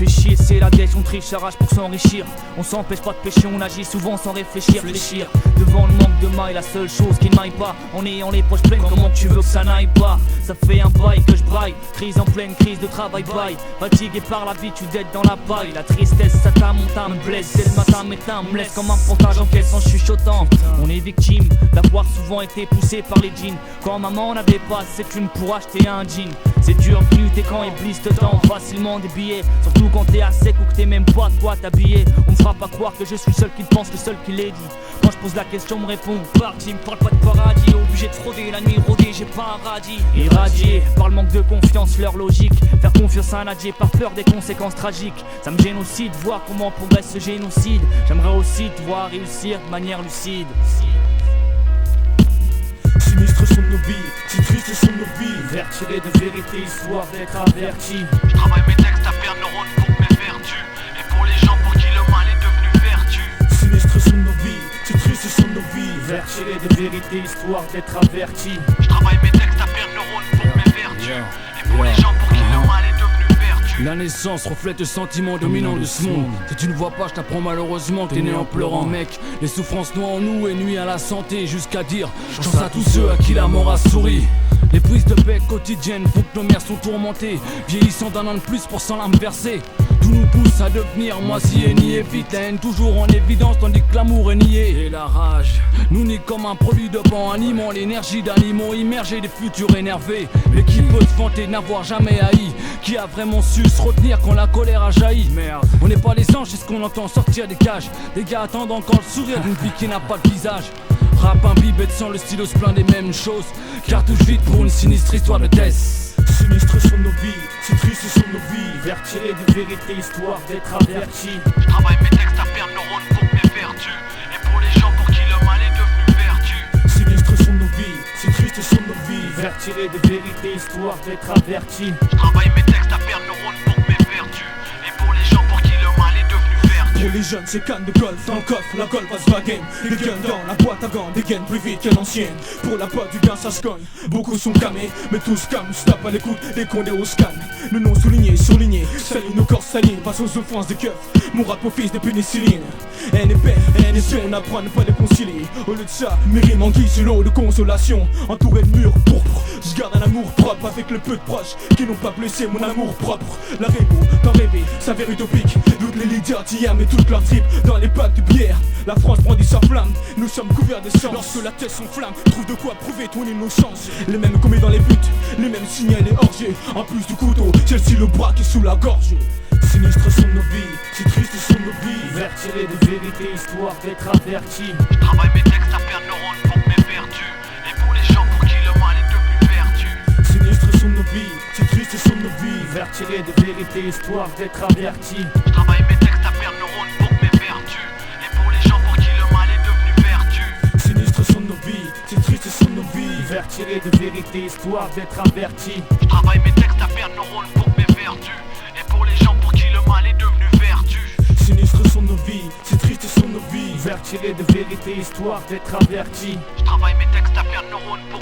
fait chier, c'est la dèche, on triche, arrache pour s'enrichir. On s'empêche pas de pécher, on agit souvent sans réfléchir. Devant le manque de mailles, la seule chose qui ne maille pas, en ayant les poches pleines, comment tu veux que ça n'aille pas? Ça fait un bail que je braille, crise en pleine crise de travail, bail. Fatigué par l'habitude d'être dans la paille. La tristesse, ça t'amonte, me blesse. Dès le matin, m'éteint, me laisse comme un pontage en caisse en chuchotant. On est victime d'avoir souvent été poussé par les jeans. Quand maman n'avait pas assez de thunes pour acheter un jean. C'est dur de lutter quand Iblis te tend facilement des billets. Surtout quand t'es à sec ou que t'es même pas de quoi t'habiller. On me fera pas croire que je suis le seul qui le pense, le seul qui l'ait dit. Quand je pose la question, me répond parti, me parle pas de paradis. Obligé de frauder, la nuit rôder, j'ai pas un radis. Irradié par le manque de confiance, leur logique. Faire confiance à un adieu par peur des conséquences tragiques. Ça me gêne aussi de voir comment progresse ce génocide. J'aimerais aussi te voir réussir de manière lucide. Sinistres sont nos vies, si tristes sont nos vies. Vers tirer de vérité, histoire d'être averti. Je travaille mes textes à perdre neurones pour mes vertus. Et pour les gens pour qui le mal est devenu vertu. Sinistres sont nos vies, si tristes sont nos vies. Vers tirer de vérité, histoire d'être averti. Je travaille mes textes à perdre neurones pour mes vertus. Et pour les gens pour qui le mal est devenu vertu. La naissance reflète le sentiment dominant de ce monde. Si tu ne vois pas, je t'apprends malheureusement que t'es né en pleurant, mec. Les souffrances noient en nous et nuisent à la santé. Jusqu'à dire chance à tous ceux à qui la mort a souri. Les prises de paix quotidiennes font que nos mères sont tourmentées, vieillissant d'un an de plus pour s'en l'âme versée. Tout nous pousse à devenir moisi et nier vite. La haine toujours en évidence tandis que l'amour est nié. Et la rage nous nie comme un produit de pan, animant l'énergie d'animaux immergés des futurs énervés. Mais qui peut se vanter de n'avoir jamais haï? Qui a vraiment su se retenir quand la colère a jailli? Merde, on n'est pas les anges, c'est ce qu'on entend sortir des cages. Des gars attendent encore le sourire d'une vie qui n'a pas de visage. Rap imbibé de sang, le stylo se plaint des mêmes choses. Cartouche vide pour une sinistre histoire de test. Sinistres sont nos vies, si tristes sont nos vies. Vers tirer de vérité, histoire d'être averti. Je travaille mes textes à perdre neurones pour mes vertus. Et pour les gens pour qui le mal est devenu vertu. Sinistres sont nos vies, si tristes sont nos vies. Vers tirer de vérité, histoire d'être averti. Je travaille mes textes à perdre neurones pour mes vertus. Et pour les gens pour qui le mal est devenu vertu. Pour les jeunes, c'est canne de golf dans le coffre, la golf passe Volkswagen. Des guns dans la boîte à gants, des gaines plus vite que l'ancienne. Pour la pote du gain, ça se cogne. Beaucoup sont camés, mais tous calmes, se tapent à l'écoute dès qu'on est au scan. Le nom souligné, surligné, salit nos corps salis, passe aux offenses des keufs. Mon rap au fils de pénicilline. NP, on apprend à ne pas les concilier. Au lieu de ça, mes rimes en guise l'eau de consolation. Entouré de murs pourpres, je garde un amour propre avec le peu de proches qui n'ont pas blessé mon amour propre. La rébo, t'en rêver, s'avère utopique. Toutes les leaders d'hier mais toutes leurs tripes dans les packs de bière. La France brandit sa flamme, nous sommes couverts de sang. Lorsque la tête s'enflamme, trouve de quoi prouver ton innocence. Les mêmes commis dans les buts, les mêmes signalés orgés. En plus du couteau, celle-ci le bras qui est sous la gorge. Sinistres sont nos vies, si tristes sont nos vies. Vers tirer de vérité, histoire d'être averti. Je travaille mes textes à perdre neurones pour mes vertus. Et pour les gens pour qui le mal est devenu vertu. Sinistres sont nos vies, si tristes sont nos vies. Vers tirer de vérité, histoire d'être averti. Je travaille mes textes à perdre neurones pour mes vertus. Et pour les gens pour qui le mal est devenu vertu. Sinistres sont nos vies, si tristes sont nos vies. Vers tirer de vérité, histoire d'être averti. Je travaille mes textes à perdre neurones pour mes vertus. Et pour les gens pour qui le mal est devenu vertu. Sinistres sont nos vies, si tristes sont nos vies. Vers tirer de vérité, histoire d'être averti. Je travaille mes textes à perdre neurones pour